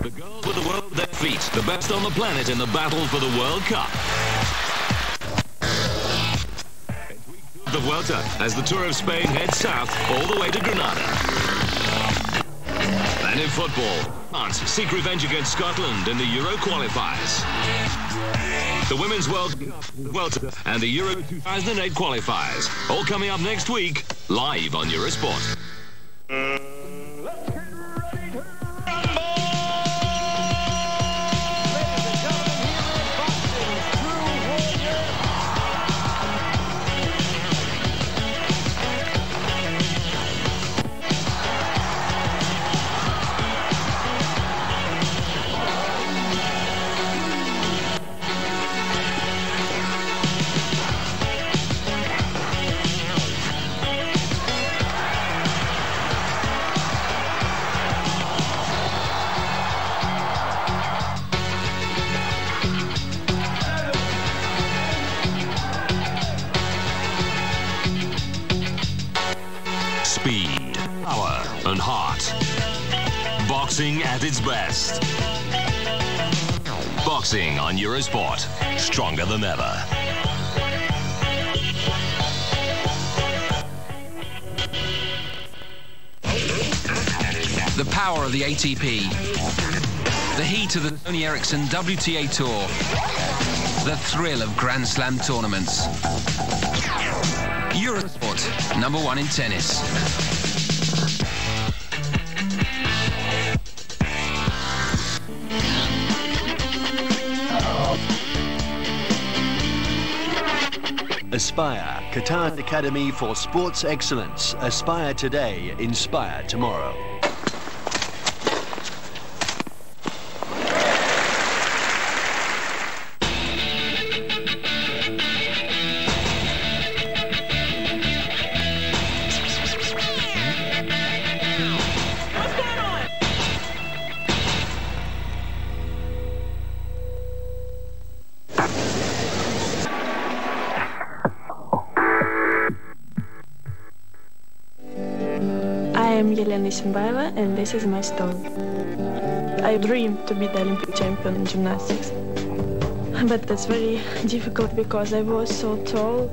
The girls with the world at their feet, the best on the planet in the battle for the World Cup. The Vuelta as the Tour of Spain heads south all the way to Granada. And in football, France seek revenge against Scotland in the Euro qualifiers. The Women's World Cup, Vuelta, and the Euro 2008 qualifiers, all coming up next week, live on Eurosport. Speed, power, and heart. Boxing at its best. Boxing on Eurosport. Stronger than ever. The power of the ATP. The heat of the Tony Eriksson WTA Tour. The thrill of Grand Slam tournaments. Eurosport, #1 in tennis. Aspire, Qatar's Academy for Sports Excellence. Aspire today, inspire tomorrow. And this is my story. I dreamed to be the Olympic champion in gymnastics. But that's very difficult because I was so tall.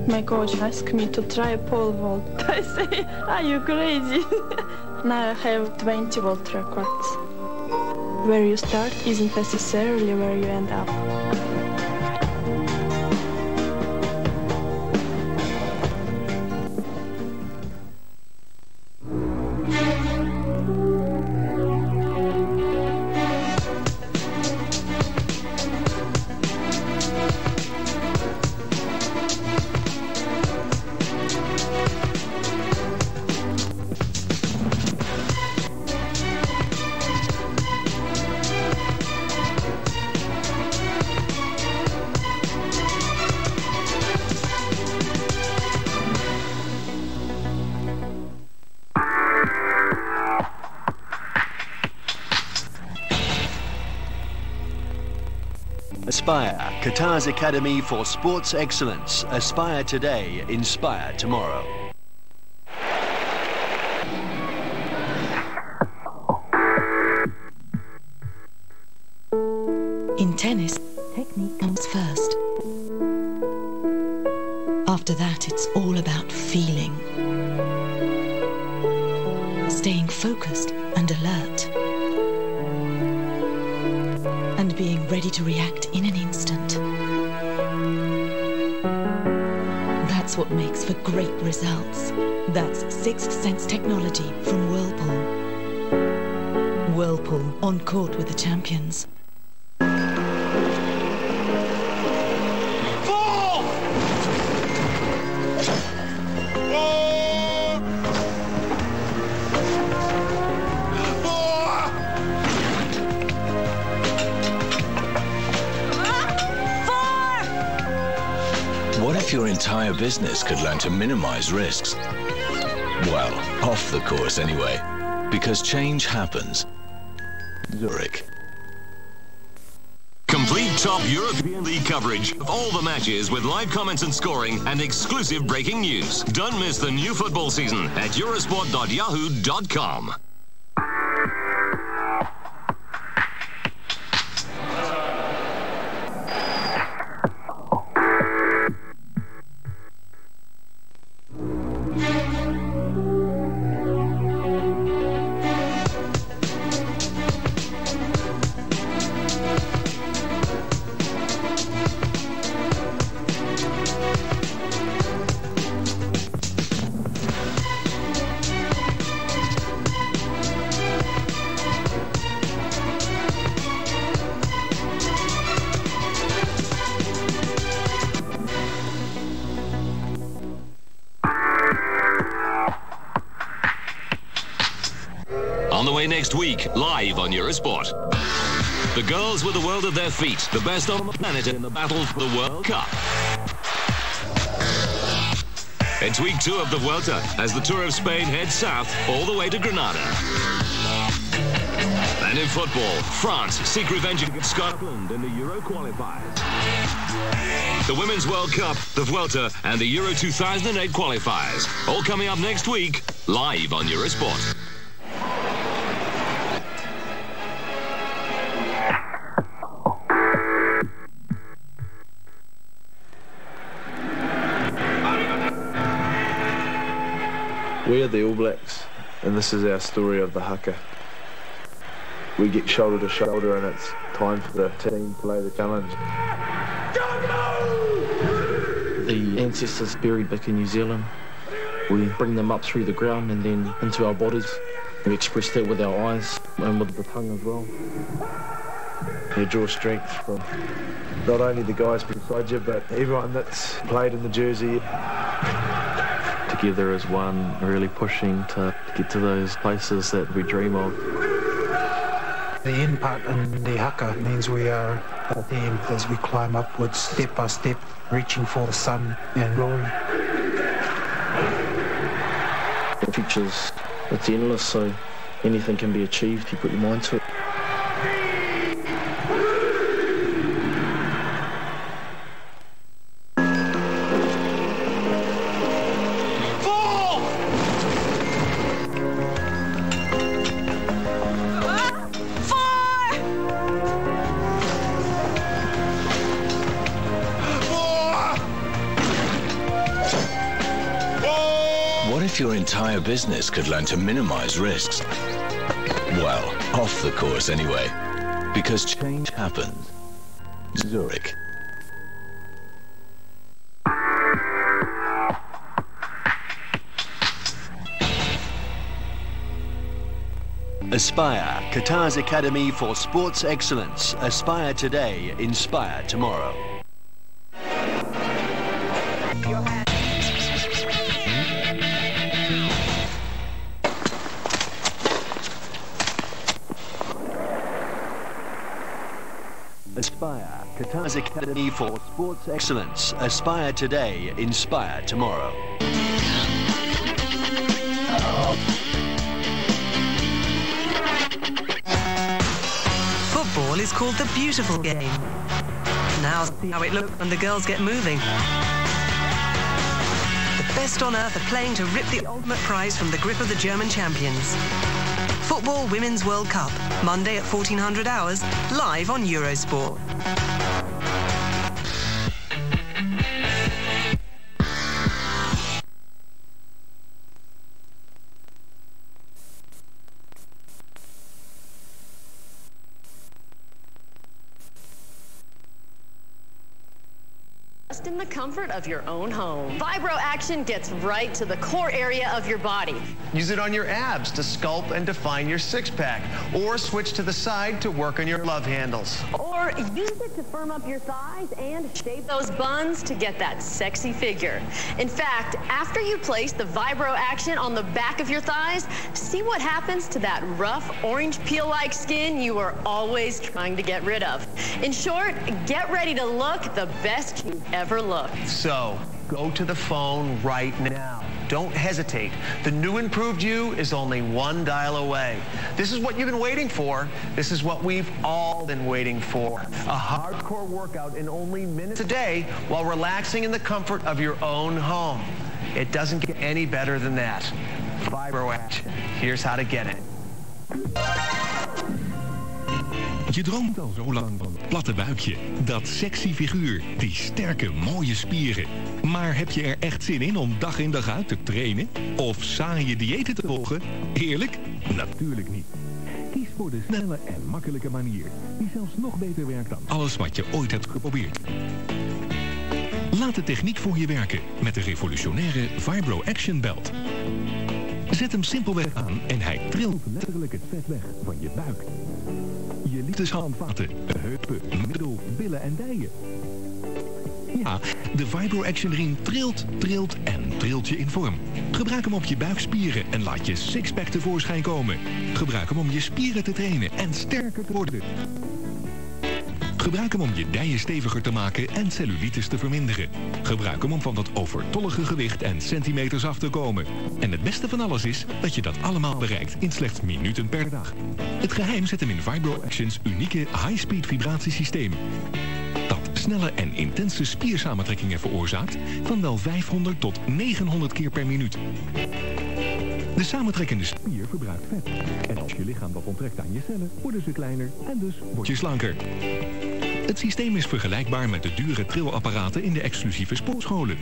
My coach asked me to try a pole vault. I say, are you crazy? Now I have 20 world records. Where you start isn't necessarily where you end up. Aspire, Qatar's Academy for Sports Excellence. Aspire today, inspire tomorrow. In tennis, technique comes first. After that, it's all about feeling. Staying focused and alert. And being ready to react in an instant. That's what makes for great results. That's Sixth Sense technology from Whirlpool. Whirlpool, on court with the champions. What if your entire business could learn to minimize risks? Well, off the course anyway, because change happens. Zurich. Complete top European League coverage of all the matches with live comments and scoring and exclusive breaking news. Don't miss the new football season at eurosport.yahoo.com. next week, live on Eurosport. The girls with the world at their feet, the best on the planet in the battle for the World Cup. It's week 2 of the Vuelta as the Tour of Spain heads south all the way to Granada. And in football, France seek revenge against Scotland in the Euro qualifiers. The Women's World Cup, the Vuelta and the Euro 2008 qualifiers, all coming up next week, live on Eurosport. We are the All Blacks, and this is our story of the haka. We get shoulder to shoulder, and it's time for the team to play the challenge. The ancestors buried back in New Zealand, we bring them up through the ground and then into our bodies. We express that with our eyes and with the tongue as well. You draw strength from not only the guys beside you, but everyone that's played in the jersey. Together as one, really pushing to get to those places that we dream of. The end part in the haka means we are a team as we climb upwards step by step, reaching for the sun and glory. The future's, it's endless, so anything can be achieved if you put your mind to it. What if your entire business could learn to minimize risks? Well, off the course anyway. Because change happens. Zurich. Aspire, Qatar's Academy for Sports Excellence. Aspire today, inspire tomorrow. Aspire, Qatar's Academy for Sports Excellence. Aspire today, inspire tomorrow. Football is called the beautiful game. Now see how it looks when the girls get moving. The best on earth are playing to rip the ultimate prize from the grip of the German champions. Football Women's World Cup, Monday at 1400 hours, live on Eurosport. Just in the comfort of your own home. Vibro Action gets right to the core area of your body. Use it on your abs to sculpt and define your six-pack, or switch to the side to work on your love handles. Or use it to firm up your thighs and shape those buns to get that sexy figure. In fact, after you place the Vibro Action on the back of your thighs, see what happens to that rough orange peel-like skin you are always trying to get rid of. In short, get ready to look the best you've ever looked. So, go to the phone right now. Don't hesitate. The new improved you is only one dial away. This is what you've been waiting for. This is what we've all been waiting for. A hardcore workout in only minutes a day while relaxing in the comfort of your own home. It doesn't get any better than that. Vibro Action. Here's how to get it. Je droomt al zo lang van het platte buikje, dat sexy figuur, die sterke, mooie spieren. Maar heb je er echt zin in om dag in dag uit te trainen? Of saaie diëten te volgen? Eerlijk? Natuurlijk niet. Kies voor de snelle en makkelijke manier, die zelfs nog beter werkt dan alles wat je ooit hebt geprobeerd. Laat de techniek voor je werken met de revolutionaire Vibro Action Belt. Zet hem simpelweg aan en hij trilt letterlijk het vet weg van je buik. Je liefdeshandvaten, heupen, middel, billen en dijen. Ja, De Vibro Action Riem trilt, trilt en trilt je in vorm. Gebruik hem op je buikspieren en laat je sixpack tevoorschijn komen. Gebruik hem om je spieren te trainen en sterker te worden. Gebruik hem om je dijen steviger te maken en cellulitis te verminderen. Gebruik hem om van dat overtollige gewicht en centimeters af te komen. En het beste van alles is dat je dat allemaal bereikt in slechts minuten per dag. Het geheim zit hem in Vibro Action's unieke high-speed vibratiesysteem. Dat snelle en intense spiersamentrekkingen veroorzaakt van wel 500 tot 900 keer per minuut. De samentrekkende spier verbruikt vet. En als je lichaam dat onttrekt aan je cellen, worden ze kleiner en dus word je slanker. Het systeem is vergelijkbaar met de dure trillapparaten in de exclusieve sportscholen.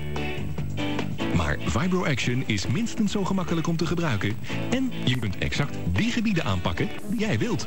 Maar Vibro Action is minstens zo gemakkelijk om te gebruiken. En je kunt exact die gebieden aanpakken die jij wilt.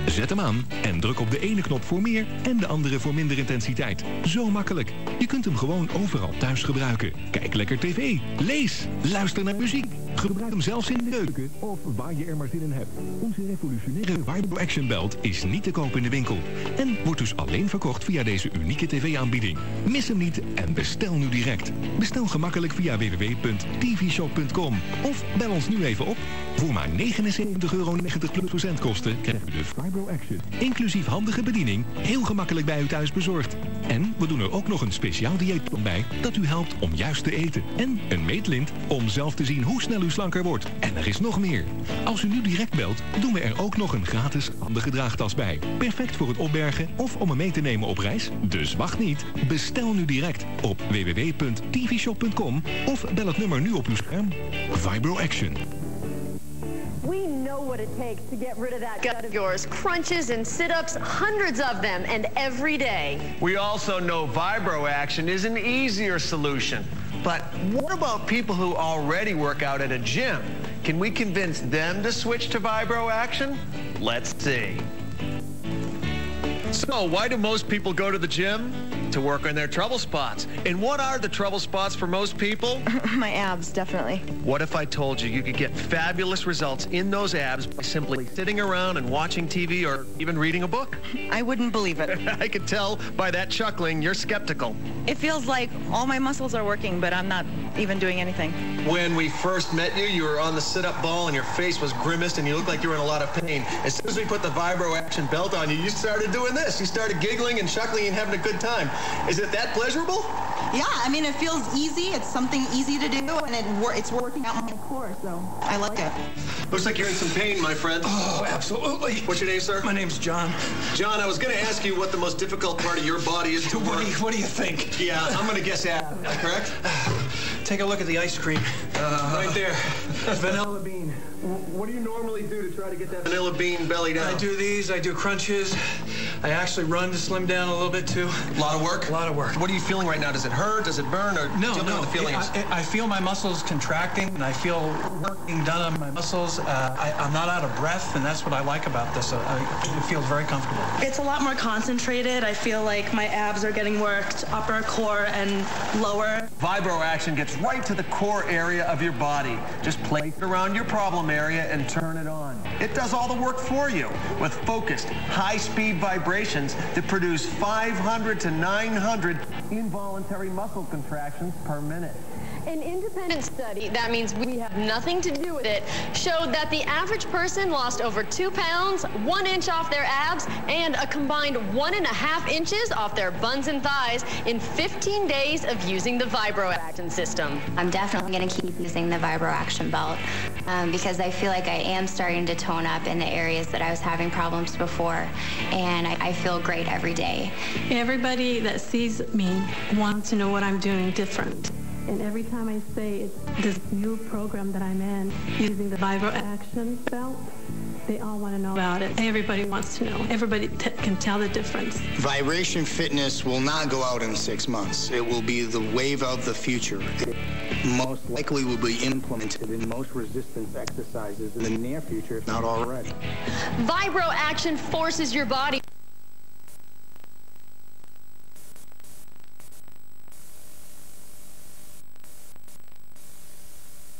Zet hem aan en druk op de ene knop voor meer en de andere voor minder intensiteit. Zo makkelijk. Je kunt hem gewoon overal thuis gebruiken. Kijk lekker tv, lees, luister naar muziek. Gebruik hem zelfs in de keuken of waar je er maar zin in hebt. Onze revolutionaire Vibro Action Belt is niet te koop in de winkel. En wordt dus alleen verkocht via deze unieke tv-aanbieding. Mis hem niet en bestel nu direct. Bestel gemakkelijk via www.tvshop.com of bel ons nu even op. Voor maar €79,90 plus verzendkosten krijgt u de Vibro Action. Inclusief handige bediening, heel gemakkelijk bij u thuis bezorgd. En we doen er ook nog een speciaal dieetplan bij dat u helpt om juist te eten. En een meetlint om zelf te zien hoe snel u slanker wordt. En er is nog meer. Als u nu direct belt, doen we er ook nog een gratis handige draagtas bij. Perfect voor het opbergen of om hem mee te nemen op reis. Dus wacht niet. Bestel nu direct op www.tvshop.com of bel het nummer nu op uw scherm. Vibro Action. We know what it takes to get rid of that gut of yours. Crunches and sit-ups, hundreds of them, and every day. We also know Vibro Action is an easier solution. But what about people who already work out at a gym? Can we convince them to switch to Vibro Action? Let's see. So, why do most people go to the gym? To work on their trouble spots. And what are the trouble spots for most people? My abs, definitely. What if I told you you could get fabulous results in those abs by simply sitting around and watching TV or even reading a book? I wouldn't believe it. I could tell by that chuckling you're skeptical. It feels like all my muscles are working, but I'm not even doing anything. When we first met you, you were on the sit-up ball and your face was grimaced and you looked like you were in a lot of pain. As soon as we put the Vibro Action Belt on you, you started doing this. You started giggling and chuckling and having a good time. Is it that pleasurable? Yeah, I mean, it feels easy. It's something easy to do, and it's working out my core, so I like it. Looks like you're in some pain, my friend. Oh, absolutely. What's your name, sir? My name's John. John, I was going to ask you what the most difficult part of your body is to work. What do you think? Yeah, I'm going to guess abs, correct? Take a look at the ice cream. Right there. Vanilla bean. What do you normally do to try to get that vanilla bean belly down? I do these, I do crunches. I actually run to slim down a little bit too. A lot of work? A lot of work. What are you feeling right now? Does it hurt? Does it burn? Or no, tell me what the feeling is. I feel my muscles contracting, and I feel work being done on my muscles. I'm not out of breath, and that's what I like about this. It feels very comfortable. It's a lot more concentrated. I feel like my abs are getting worked, upper core and lower. Vibro Action gets right to the core area of your body. Just place it around your problem area and turn it on. It does all the work for you with focused, high-speed vibrations that produce 500 to 900 involuntary muscle contractions per minute. An independent study, that means we have nothing to do with it, showed that the average person lost over 2 pounds, 1 inch off their abs, and a combined 1.5 inches off their buns and thighs in 15 days of using the Vibro Action system. I'm definitely going to keep using the Vibro Action Belt because I feel like I am starting to tone up in the areas that I was having problems before, and I feel great every day. Everybody that sees me wants to know what I'm doing different. And every time I say it's this new program that I'm in, using the Vibro Action Belt, they all want to know about it. Everybody wants to know. Everybody can tell the difference. Vibration fitness will not go out in 6 months. It will be the wave of the future. It most likely will be implemented in most resistance exercises in the near future, if not already. Vibro Action forces your body.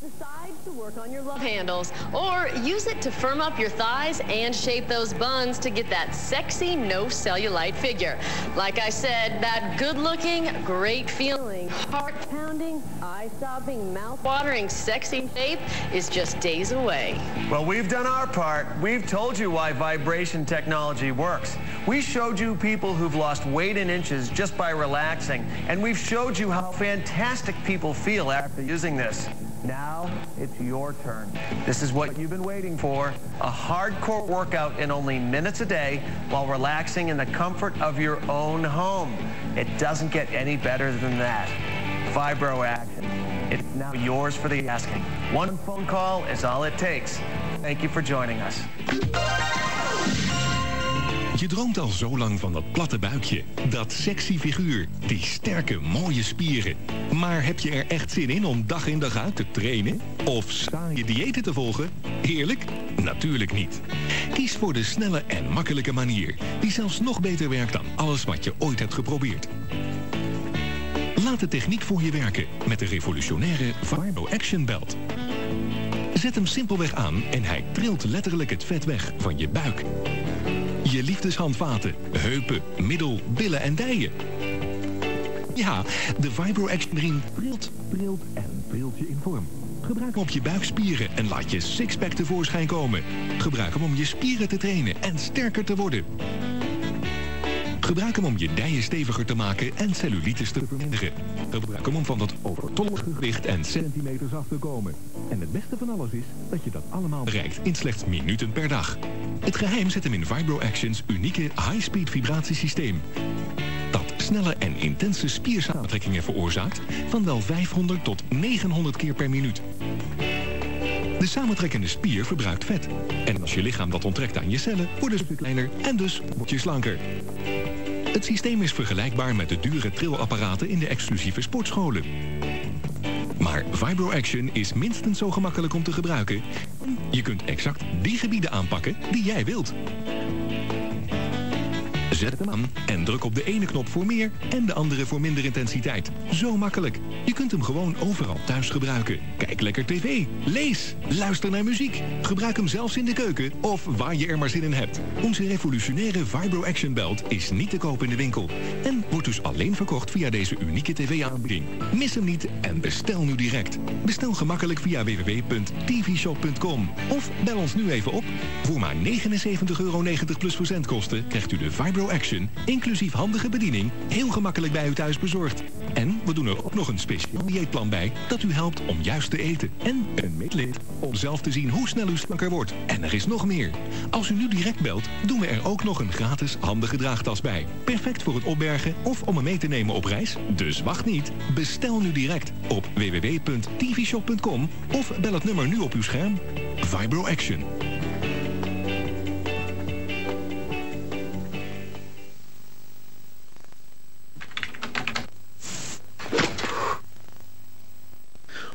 Decides to work on your love handles, or use it to firm up your thighs and shape those buns to get that sexy, no cellulite figure. Like I said, that good-looking, great feeling, heart-pounding, eye-stopping, mouth-watering, sexy shape is just days away. Well, we've done our part. We've told you why vibration technology works. We showed you people who've lost weight in inches just by relaxing, and we've showed you how fantastic people feel after using this. Now, it's your turn. This is what you've been waiting for, a hardcore workout in only minutes a day while relaxing in the comfort of your own home. It doesn't get any better than that. Vibro Action. It's now yours for the asking. One phone call is all it takes. Thank you for joining us. Je droomt al zo lang van dat platte buikje, dat sexy figuur, die sterke, mooie spieren. Maar heb je er echt zin in om dag in dag uit te trainen? Of saaie diëten te volgen? Heerlijk? Natuurlijk niet. Kies voor de snelle en makkelijke manier, die zelfs nog beter werkt dan alles wat je ooit hebt geprobeerd. Laat de techniek voor je werken met de revolutionaire Vibro Action Belt. Zet hem simpelweg aan en hij trilt letterlijk het vet weg van je buik. Je liefdeshandvaten, heupen, middel, billen en dijen. Ja, de Vibro Action Riem trilt en trilt je in vorm. Gebruik hem op je buikspieren en laat je sixpack tevoorschijn komen. Gebruik hem om je spieren te trainen en sterker te worden. Gebruik hem om je dijen steviger te maken en cellulitis te verminderen. Gebruik hem om van dat overtollige gewicht en centimeters af te komen. En het beste van alles is dat je dat allemaal bereikt in slechts minuten per dag. Het geheim zit hem in Vibro Action's unieke high-speed vibratiesysteem. Dat snelle en intense spiersamentrekkingen veroorzaakt van wel 500 tot 900 keer per minuut. De samentrekkende spier verbruikt vet. En als je lichaam dat onttrekt aan je cellen, worden ze kleiner en dus word je slanker. Het systeem is vergelijkbaar met de dure trillapparaten in de exclusieve sportscholen. Maar Vibro Action is minstens zo gemakkelijk om te gebruiken. Je kunt exact die gebieden aanpakken die jij wilt. Zet hem aan en druk op de ene knop voor meer en de andere voor minder intensiteit. Zo makkelijk. Je kunt hem gewoon overal thuis gebruiken. Kijk lekker tv, lees, luister naar muziek. Gebruik hem zelfs in de keuken of waar je er maar zin in hebt. Onze revolutionaire Vibro Action Belt is niet te koop in de winkel. En wordt dus alleen verkocht via deze unieke tv-aanbieding. Mis hem niet en bestel nu direct. Bestel gemakkelijk via www.tvshop.com. Of bel ons nu even op. Voor maar €79,90 plus verzendkosten krijgt u de Vibro Action, inclusief handige bediening, heel gemakkelijk bij u thuis bezorgd. En we doen er ook nog een speciaal dieetplan bij dat u helpt om juist te eten. En een meetlid om zelf te zien hoe snel u slanker wordt. En er is nog meer. Als u nu direct belt, doen we er ook nog een gratis handige draagtas bij. Perfect voor het opbergen of om hem mee te nemen op reis. Dus wacht niet. Bestel nu direct op www.tvshop.com of bel het nummer nu op uw scherm. Vibro Action.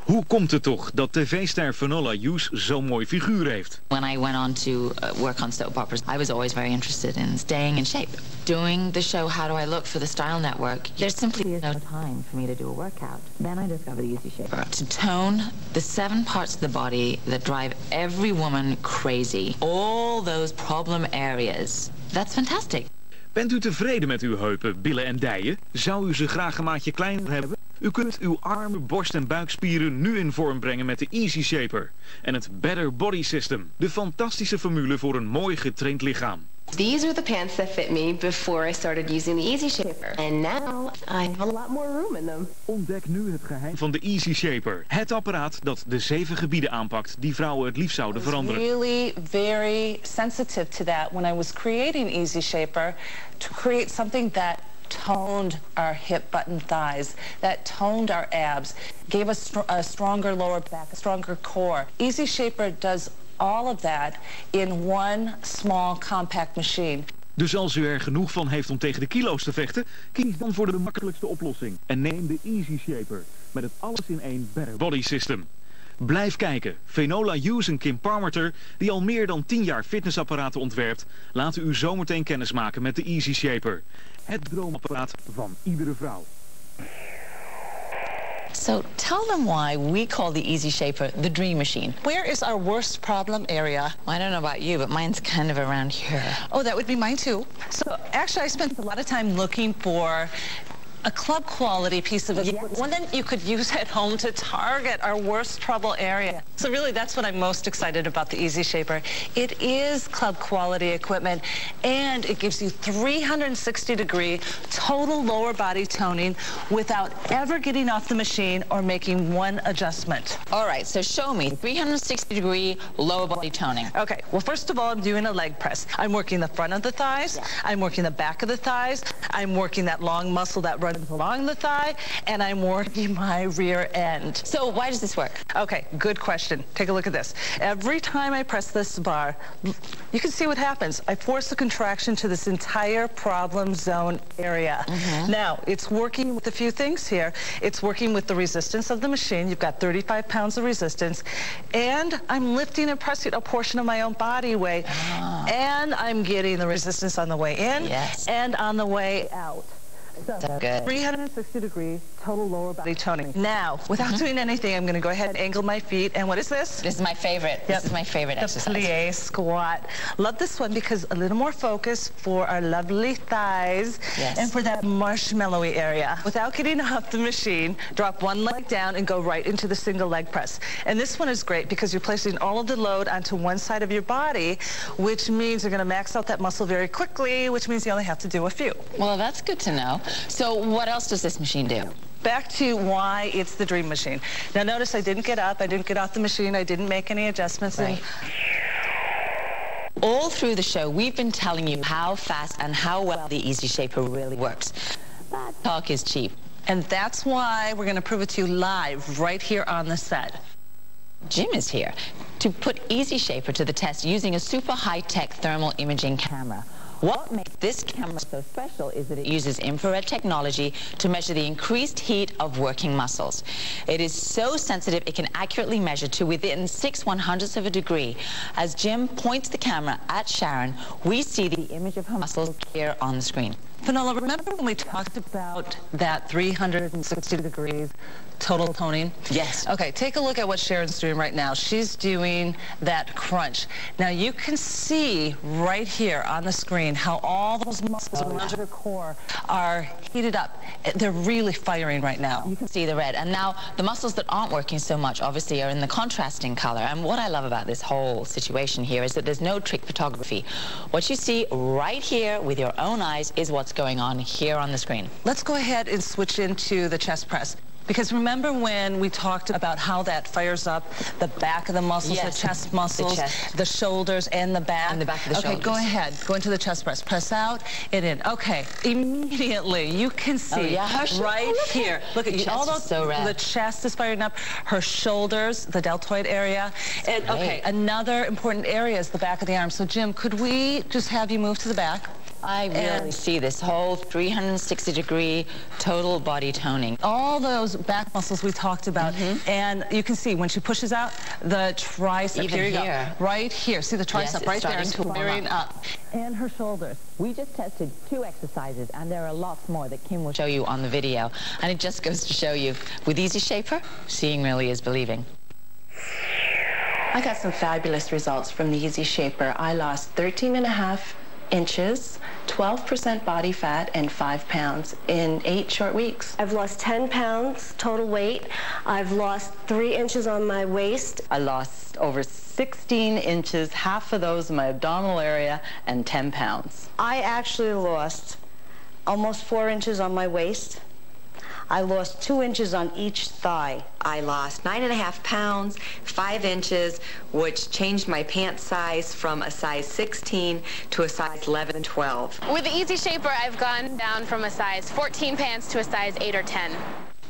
Hoe komt het toch dat tv-ster Finola Hughes zo'n mooi figuur heeft? When I went on to work on soap operas, I was always very interested in staying in shape. Doing the show How Do I Look for the Style Network, there's simply no time for me to do a workout. Then I discovered Easy Shaper. To tone the 7 parts of the body that drive every woman crazy. All those problem areas. That's fantastic. Bent u tevreden met uw heupen, billen en dijen? Zou u ze graag een maatje kleiner hebben? U kunt uw armen, borst en buikspieren nu in vorm brengen met de Easy Shaper. En het Better Body System, de fantastische formule voor een mooi getraind lichaam. These are the pants that fit me before I started using the Easy Shaper. And now I have a lot more room in them. Ontdek nu het geheim van de Easy Shaper. Het apparaat dat de 7 gebieden aanpakt die vrouwen het liefst zouden veranderen. I was really very sensitive to that when I was creating Easy Shaper, to create something that toned our hip button thighs, that toned our abs, gave us a stronger lower back, a stronger core. Easy Shaper does all of that in one small compact machine. Dus als u er genoeg van heeft om tegen de kilo's te vechten, kies dan voor de makkelijkste oplossing. En neem de Easy Shaper met het alles in één Better Body System. Blijf kijken. Finola Hughes en Kim Parmenter, die al meer dan 10 jaar fitnessapparaten ontwerpt, laten u zometeen kennis maken met de Easy Shaper. Het droomapparaat van iedere vrouw. So tell them why we call the Easy Shaper the dream machine. Where is our worst problem area? Well, I don't know about you, but mine's kind of around here. Oh, that would be mine too. So actually, I spent a lot of time looking for a club quality piece of equipment, one that you could use at home to target our worst trouble area. So really, that's what I'm most excited about the Easy Shaper. It is club quality equipment, and it gives you 360-degree total lower body toning without ever getting off the machine or making one adjustment. All right, so show me 360-degree lower body toning. Okay, well, first of all, I'm doing a leg press. I'm working the front of the thighs, I'm working the back of the thighs, I'm working that long muscle that runs along the thigh, and I'm working my rear end. So why does this work? Okay, good question. Take a look at this. Every time I press this bar, you can see what happens. I force the contraction to this entire problem zone area. Now, it's working with a few things here. It's working with the resistance of the machine. You've got 35 pounds of resistance, and I'm lifting and pressing a portion of my own body weight, and I'm getting the resistance on the way in and on the way out. So good. 360-degree total lower body toning. Now, without doing anything, I'm going to go ahead and angle my feet. And what is this? This is my favorite. This is my favorite exercise. The Plie Squat. Love this one because a little more focus for our lovely thighs and for that marshmallowy area. Without getting off the machine, drop one leg down and go right into the single leg press. And this one is great because you're placing all of the load onto one side of your body, which means you're going to max out that muscle very quickly, which means you only have to do a few. Well, that's good to know. So what else does this machine do? Back to why it's the dream machine. Now notice I didn't get up, I didn't get off the machine, I didn't make any adjustments. Right. All through the show, we've been telling you how fast and how well the Easy Shaper really works. But talk is cheap. And that's why we're going to prove it to you live right here on the set. Jim is here to put Easy Shaper to the test using a super high-tech thermal imaging camera. What makes this camera so special is that it uses infrared technology to measure the increased heat of working muscles. It is so sensitive it can accurately measure to within 6/100ths of a degree. As Jim points the camera at Sharon, we see the image of her muscles here on the screen. Finola, remember when we talked about that 360 degrees total toning? Yes. Okay, take a look at what Sharon's doing right now. She's doing that crunch. Now you can see right here on the screen how all those muscles around her core are heated up. They're really firing right now. You can see the red. And now the muscles that aren't working so much obviously are in the contrasting color. And what I love about this whole situation here is that there's no trick photography. What you see right here with your own eyes is what's going on here on the screen. Let's go ahead and switch into the chest press. Because remember when we talked about how that fires up the back of the muscles, the chest muscles, the shoulders, and the back? And the back of the shoulders. Okay, go ahead. Go into the chest press. Press out and in. Okay, immediately you can see right here. Look at all those. So red. The chest is firing up. Her shoulders, the deltoid area. And okay, another important area is the back of the arm. So Jim, could we just have you move to the back? I really see this whole 360-degree total body toning. All those back muscles we talked about, and you can see when she pushes out the tricep. Even here you here. go. Right here. See the tricep right there and flaring up. And her shoulders. We just tested 2 exercises, and there are lots more that Kim will show you on the video. And it just goes to show you, with Easy Shaper, seeing really is believing. I got some fabulous results from the Easy Shaper. I lost 13.5 inches, 12% body fat, and 5 pounds in 8 short weeks. I've lost 10 pounds total weight. I've lost 3 inches on my waist. I lost over 16 inches, half of those in my abdominal area, and 10 pounds. I actually lost almost 4 inches on my waist. I lost 2 inches on each thigh. I lost 9.5 pounds, 5 inches, which changed my pant size from a size 16 to a size 11 and 12. With the Easy Shaper, I've gone down from a size 14 pants to a size 8 or 10.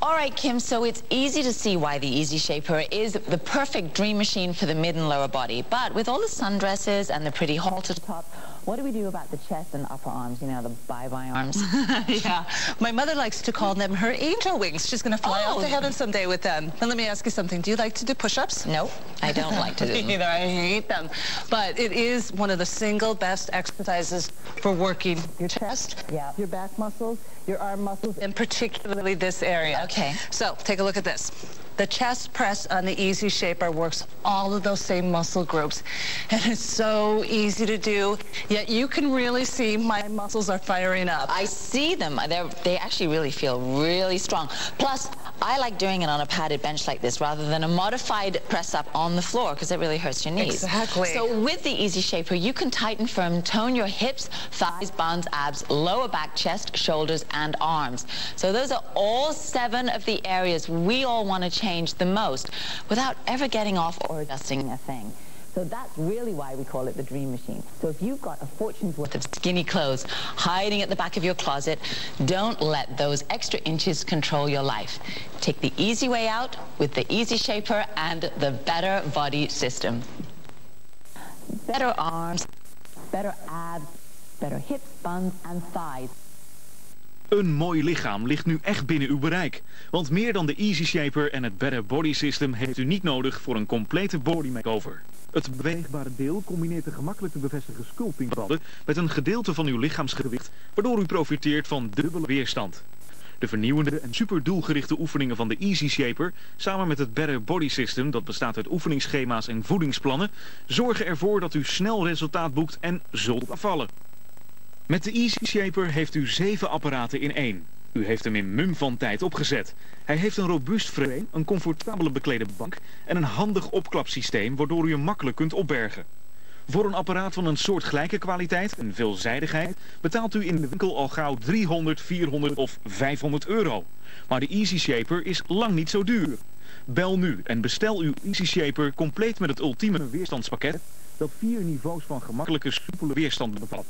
All right, Kim, so it's easy to see why the Easy Shaper is the perfect dream machine for the mid and lower body. But with all the sundresses and the pretty halter top, What do we do about the chest and upper arms, you know, the bye-bye arms? Yeah. My mother likes to call them her angel wings. She's going to fly out to heaven someday with them. And let me ask you something. Do you like to do push-ups? No, I don't like to do them. Either. I hate them. But it is one of the single best exercises for working your chest, your back muscles, your arm muscles, and particularly this area. Okay. So take a look at this. The chest press on the Easy Shaper works all of those same muscle groups. And it's so easy to do, yet you can really see my muscles are firing up. I see them. They actually really feel really strong. Plus, I like doing it on a padded bench like this rather than a modified press up on the floor because it really hurts your knees. Exactly. So with the Easy Shaper, you can tighten, firm, tone your hips, thighs, buns, abs, lower back, chest, shoulders, and arms. So those are all 7 of the areas we all want to change the most without ever getting off or adjusting a thing. So that's really why we call it the dream machine. So if you've got a fortune's worth of skinny clothes hiding at the back of your closet, don't let those extra inches control your life. Take the easy way out with the Easy Shaper and the Better Body System. Better arms, better abs, better hips, buns and thighs. Een mooi lichaam ligt nu echt binnen uw bereik. Want meer dan de Easy Shaper en het Better Body System heeft u niet nodig voor een complete body makeover. Het beweegbare deel combineert de gemakkelijk te bevestigen sculptingbanden met een gedeelte van uw lichaamsgewicht, waardoor u profiteert van dubbele weerstand. De vernieuwende en super doelgerichte oefeningen van de Easy Shaper, samen met het Better Body System, dat bestaat uit oefeningsschema's en voedingsplannen, zorgen ervoor dat u snel resultaat boekt en zult afvallen. Met de Easy Shaper heeft u 7 apparaten in 1. U heeft hem in mum van tijd opgezet. Hij heeft een robuust frame, een comfortabele beklede bank en een handig opklapsysteem waardoor u hem makkelijk kunt opbergen. Voor een apparaat van een soortgelijke kwaliteit en veelzijdigheid betaalt u in de winkel al gauw 300, 400 of 500 euro. Maar de Easy Shaper is lang niet zo duur. Bel nu en bestel uw Easy Shaper compleet met het ultieme weerstandspakket dat 4 niveaus van gemakkelijke soepele weerstand bevat.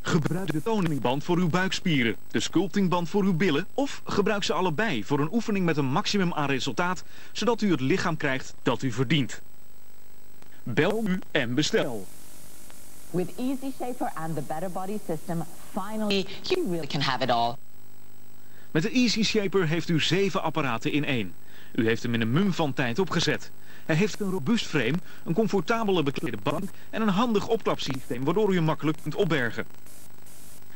Gebruik de toningband voor uw buikspieren, de sculptingband voor uw billen of gebruik ze allebei voor een oefening met een maximum aan resultaat, zodat u het lichaam krijgt dat u verdient. Bel nu en bestel. With Easy Shaper and the Better Body System, finally you really can have it all. Met de Easy Shaper heeft u 7 apparaten in 1. U heeft hem in een mum van tijd opgezet. Hij heeft een robuust frame, een comfortabele beklede bank en een handig opklapsysteem waardoor u hem makkelijk kunt opbergen.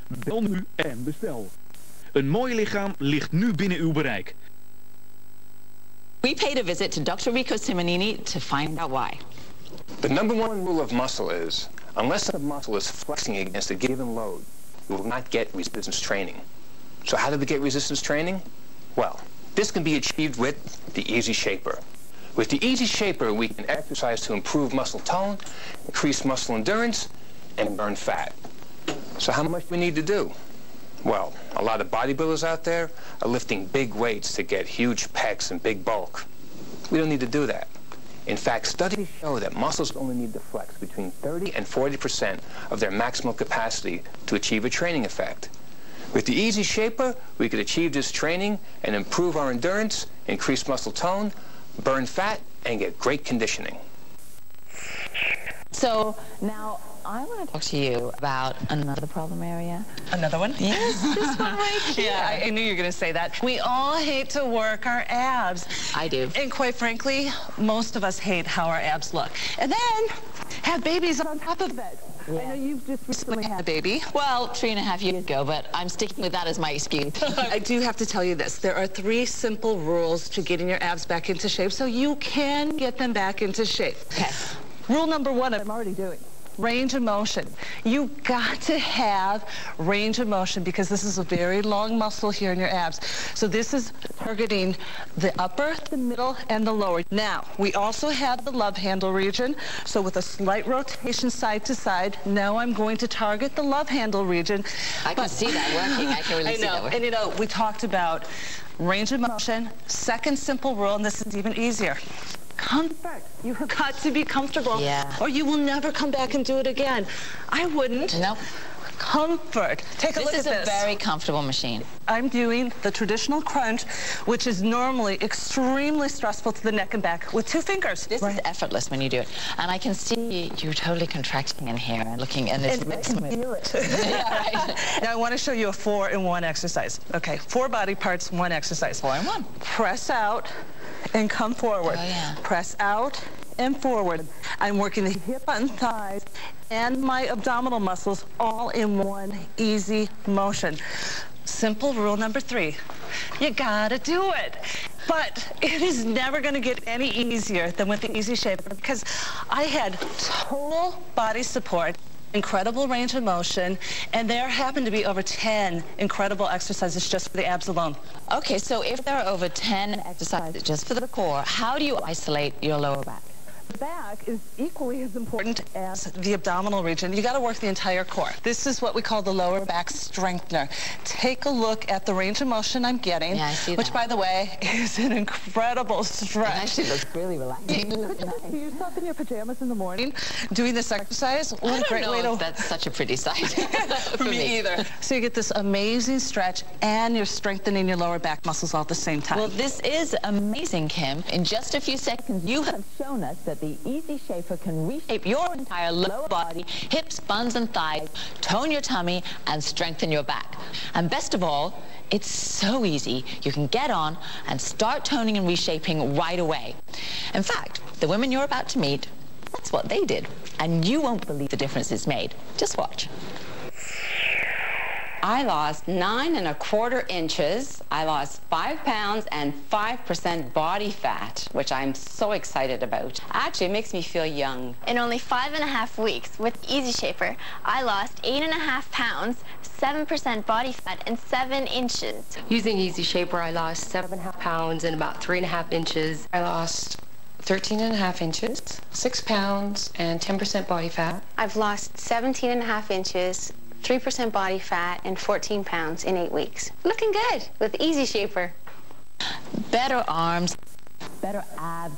Bel nu en bestel. Een mooi lichaam ligt nu binnen uw bereik. We paid a visit to Dr. Rico Simonini to find out why. The number 1 rule of muscle is, unless the muscle is flexing against a given load, you will not get resistance training. So how do we get resistance training? Well, this can be achieved with the Easy Shaper. With the Easy Shaper, we can exercise to improve muscle tone, increase muscle endurance, and burn fat. So how much do we need to do? Well, a lot of bodybuilders out there are lifting big weights to get huge pecs and big bulk. We don't need to do that. In fact, studies show that muscles only need to flex between 30 and 40% of their maximal capacity to achieve a training effect. With the Easy Shaper, we could achieve this training and improve our endurance, increase muscle tone, burn fat, and get great conditioning. So now I want to talk to you about another problem area. Another one? Yes, this one right here. Yeah, I knew you were going to say that. We all hate to work our abs. I do. And quite frankly, most of us hate how our abs look. And then have babies on top of it. Yeah. I know you've just recently had a baby. Well, 3.5 years ago, but I'm sticking with that as my excuse. I do have to tell you this. There are 3 simple rules to getting your abs back into shape so you can get them back into shape. Okay. Rule number 1, I'm already doing. Range of motion. You got to have range of motion because this is a very long muscle here in your abs. So this is targeting the upper, the middle, and the lower. Now, we also have the love handle region. So with a slight rotation side to side, now I'm going to target the love handle region. I can see that working. I can really see that working. And you know, we talked about range of motion. Second simple rule, and this is even easier. Comfort. You have got to be comfortable, or you will never come back and do it again. I wouldn't. Nope. comfort. Take a look at this. This is a very comfortable machine. I'm doing the traditional crunch, which is normally extremely stressful to the neck and back, with 2 fingers. This is effortless when you do it. And I can see you're totally contracting in here and looking, and it's I can feel it. Yeah, right. Now I want to show you a 4-in-1 exercise. Okay, 4 body parts, 1 exercise. 4-in-1. Press out and come forward. Oh, yeah. Press out and forward. I'm working the hip and thighs and my abdominal muscles all in one easy motion. Simple rule number 3. You gotta do it. But it is never gonna get any easier than with the Easy Shaper, because I had total body support, incredible range of motion, and there happened to be over 10 incredible exercises just for the abs alone. Okay, so if there are over 10 exercises just for the core, how do you isolate your lower back? The back is equally as important as the abdominal region. You got to work the entire core. This is what we call the lower back strengthener. Take a look at the range of motion I'm getting, yeah, I see which, that. By the way, is an incredible stretch. It actually looks really relaxing. Could you see yourself in your pajamas in the morning doing this exercise? What I a great don't way know to... if that's such a pretty sight. For me either. So you get this amazing stretch, and you're strengthening your lower back muscles all at the same time. Well, this is amazing, Kim. In just a few seconds, you have shown us that the Easy Shaper can reshape your entire lower body, hips, buns, and thighs, tone your tummy, and strengthen your back. And best of all, it's so easy. You can get on and start toning and reshaping right away. In fact, the women you're about to meet, that's what they did. And you won't believe the difference it's made. Just watch. I lost 9 1/4 inches. I lost 5 pounds and 5% body fat, which I'm so excited about. Actually, it makes me feel young. In only 5.5 weeks with Easy Shaper, I lost 8.5 pounds, 7% body fat, and 7 inches. Using Easy Shaper, I lost 7.5 pounds and about 3.5 inches. I lost 13.5 inches, 6 pounds, and 10% body fat. I've lost 17.5 inches, 3% body fat, and 14 pounds in 8 weeks. Looking good with Easy Shaper. Better arms, better abs,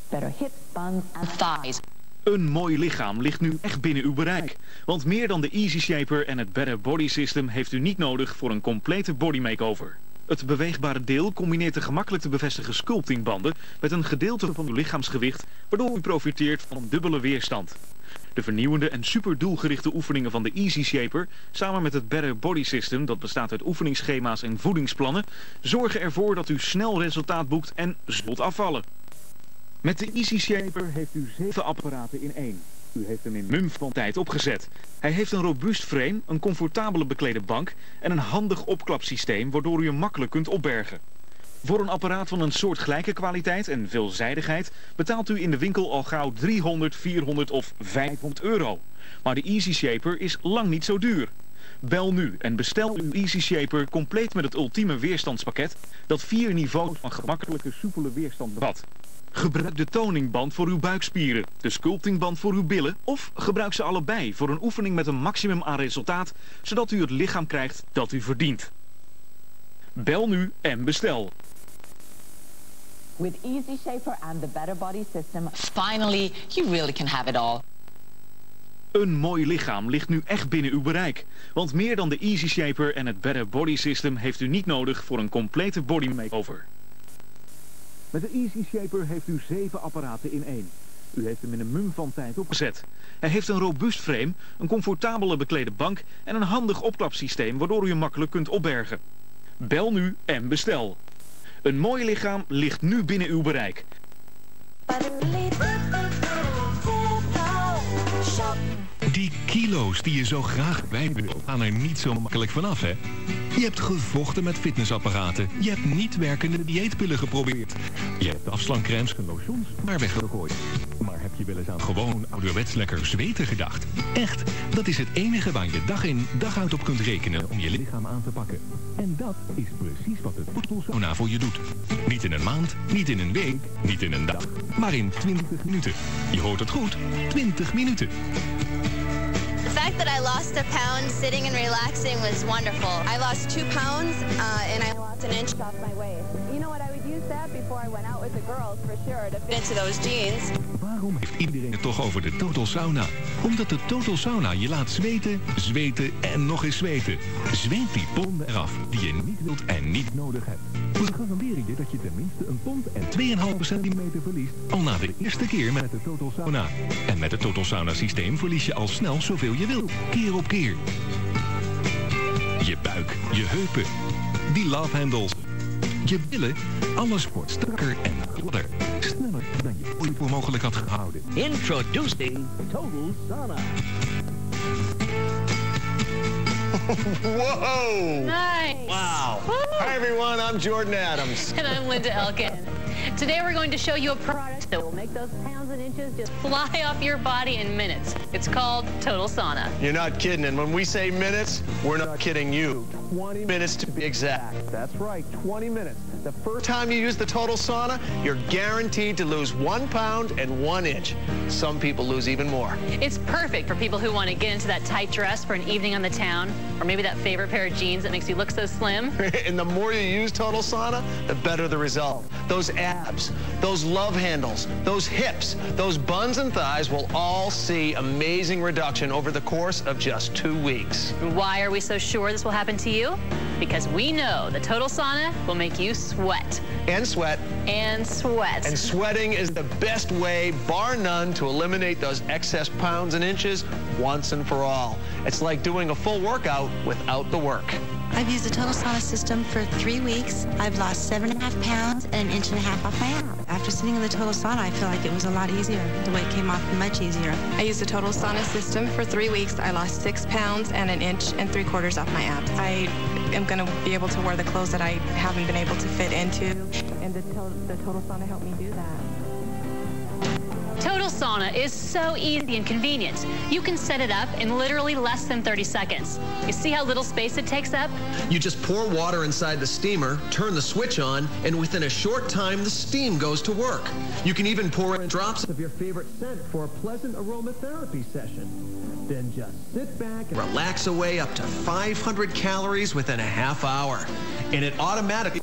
better hips, buns, and thighs. Een mooi lichaam ligt nu echt binnen uw bereik. Want meer dan de Easy Shaper en het Better Body System heeft u niet nodig voor een complete body makeover. Het beweegbare deel combineert de gemakkelijk te bevestigen sculptingbanden met een gedeelte van uw lichaamsgewicht, waardoor u profiteert van een dubbele weerstand. De vernieuwende en super doelgerichte oefeningen van de Easy Shaper, samen met het Better Body System, dat bestaat uit oefeningsschema's en voedingsplannen, zorgen ervoor dat u snel resultaat boekt en zult afvallen. Met de Easy Shaper heeft u 7 apparaten in 1. U heeft hem in mum van tijd opgezet. Hij heeft een robuust frame, een comfortabele beklede bank en een handig opklapsysteem waardoor u hem makkelijk kunt opbergen. Voor een apparaat van een soortgelijke kwaliteit en veelzijdigheid betaalt u in de winkel al gauw 300, 400 of 500 euro. Maar de Easy Shaper is lang niet zo duur. Bel nu en bestel uw Easy Shaper compleet met het ultieme weerstandspakket dat 4 niveaus van gemakkelijke soepele weerstand bevat. Gebruik de toningband voor uw buikspieren, de sculptingband voor uw billen of gebruik ze allebei voor een oefening met een maximum aan resultaat, zodat u het lichaam krijgt dat u verdient. Bel nu en bestel. With Easy Shaper and the Better Body System, finally, you really can have it all. Een mooi lichaam ligt nu echt binnen uw bereik. Want meer dan de Easy Shaper en het Better Body System heeft u niet nodig voor een complete body makeover. Met de Easy Shaper heeft u 7 apparaten in 1. U heeft hem in een mum van tijd opgezet. Hij heeft een robuust frame, een comfortabele beklede bank en een handig opklapsysteem waardoor u hem makkelijk kunt opbergen. Bel nu en bestel. Een mooi lichaam ligt nu binnen uw bereik. Die kilo's die je zo graag bij wilt, gaan er niet zo makkelijk vanaf, hè? Je hebt gevochten met fitnessapparaten. Je hebt niet werkende dieetpillen geprobeerd. Je hebt afslankcremes en lotions maar weggegooid. Maar heb je wel eens aan gewoon ouderwets lekker zweten gedacht? Echt, dat is het enige waar je dag in, dag uit op kunt rekenen om je lichaam aan te pakken. En dat is precies wat het voedsel Sauna voor je doet. Niet in een maand, niet in een week, niet in een dag, maar in 20 minuten. Je hoort het goed, 20 minuten. The fact that I lost a pound sitting and relaxing was wonderful. I lost 2 pounds and I lost an inch off my waist. You know what I would use? used that before I went out with the girls, for sure, to fit into those jeans. Waarom heeft iedereen het toch over de Total Sauna? Omdat de Total Sauna je laat zweten, zweten en nog eens zweten. Zweet die ponden eraf die je niet wilt en niet nodig hebt. We garanderen je dat je tenminste een pond en 2,5 centimeter verliest al na de eerste keer met de Total Sauna. En met het Total Sauna systeem verlies je al snel zoveel je wilt, keer op keer. Je buik, je heupen, die love handles, je billen, alles wordt strakker en gladder. Sneller dan je ooit voor mogelijk had gehouden. Introducing Total Sauna. Whoa! Nice! Wow! Hi everyone, I'm Jordan Adams. And I'm Linda Elkin. Today we're going to show you a product that will make those pounds and inches just fly off your body in minutes. It's called Total Sauna. You're not kidding, and when we say minutes, we're not kidding you. 20 minutes to be exact. That's right, 20 minutes. The first time you use the Total Sauna, you're guaranteed to lose 1 pound and 1 inch. Some people lose even more. It's perfect for people who want to get into that tight dress for an evening on the town, or maybe that favorite pair of jeans that makes you look so slim. And the more you use Total Sauna, the better the result. Those abs, those love handles, those hips, those buns and thighs will all see amazing reduction over the course of just 2 weeks. Why are we so sure this will happen to you? Because we know the Total Sauna will make you sweat. And sweat. And sweat. And sweating is the best way, bar none, to eliminate those excess pounds and inches once and for all. It's like doing a full workout without the work. I've used the Total Sauna system for 3 weeks. I've lost 7.5 pounds and 1.5 inches off my abs. After sitting in the Total Sauna, I feel like it was a lot easier. The weight came off much easier. I used the Total Sauna system for 3 weeks. I lost 6 pounds and 1.75 inches off my abs. I am going to be able to wear the clothes that I haven't been able to fit into. And the Total Sauna helped me do that. Total Sauna is so easy and convenient. You can set it up in literally less than 30 seconds. You see how little space it takes up? You just pour water inside the steamer, turn the switch on, and within a short time, the steam goes to work. You can even pour in drops of your favorite scent for a pleasant aromatherapy session. Then just sit back and relax away up to 500 calories within a half hour. And it automatically